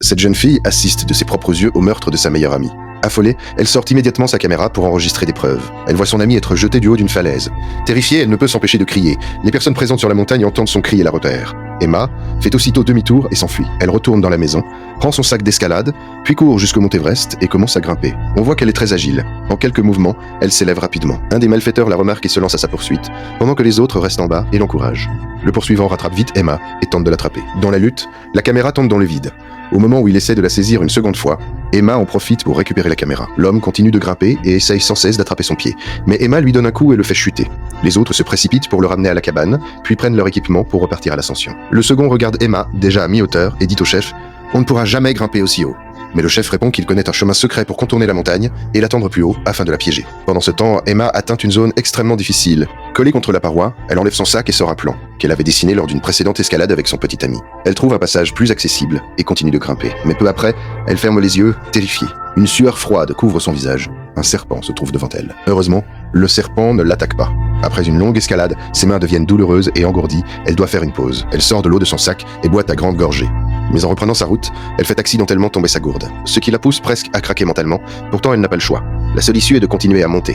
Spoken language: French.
Cette jeune fille assiste de ses propres yeux au meurtre de sa meilleure amie. Affolée, elle sort immédiatement sa caméra pour enregistrer des preuves. Elle voit son amie être jetée du haut d'une falaise. Terrifiée, elle ne peut s'empêcher de crier. Les personnes présentes sur la montagne entendent son cri et la repèrent. Emma fait aussitôt demi-tour et s'enfuit. Elle retourne dans la maison, prend son sac d'escalade, puis court jusqu'au mont Everest et commence à grimper. On voit qu'elle est très agile. En quelques mouvements, elle s'élève rapidement. Un des malfaiteurs la remarque et se lance à sa poursuite, pendant que les autres restent en bas et l'encouragent. Le poursuivant rattrape vite Emma et tente de l'attraper. Dans la lutte, la caméra tombe dans le vide. Au moment où il essaie de la saisir une seconde fois, Emma en profite pour récupérer la caméra. L'homme continue de grimper et essaye sans cesse d'attraper son pied. Mais Emma lui donne un coup et le fait chuter. Les autres se précipitent pour le ramener à la cabane, puis prennent leur équipement pour repartir à l'ascension. Le second regarde Emma, déjà à mi-hauteur, et dit au chef « On ne pourra jamais grimper aussi haut ». Mais le chef répond qu'il connaît un chemin secret pour contourner la montagne et l'attendre plus haut afin de la piéger. Pendant ce temps, Emma atteint une zone extrêmement difficile. Collée contre la paroi, elle enlève son sac et sort un plan, qu'elle avait dessiné lors d'une précédente escalade avec son petit ami. Elle trouve un passage plus accessible et continue de grimper. Mais peu après, elle ferme les yeux, terrifiée. Une sueur froide couvre son visage. Un serpent se trouve devant elle. Heureusement, le serpent ne l'attaque pas. Après une longue escalade, ses mains deviennent douloureuses et engourdies. Elle doit faire une pause. Elle sort de l'eau de son sac et boit à grandes gorgées. Mais en reprenant sa route, elle fait accidentellement tomber sa gourde, ce qui la pousse presque à craquer mentalement. Pourtant, elle n'a pas le choix. La seule issue est de continuer à monter.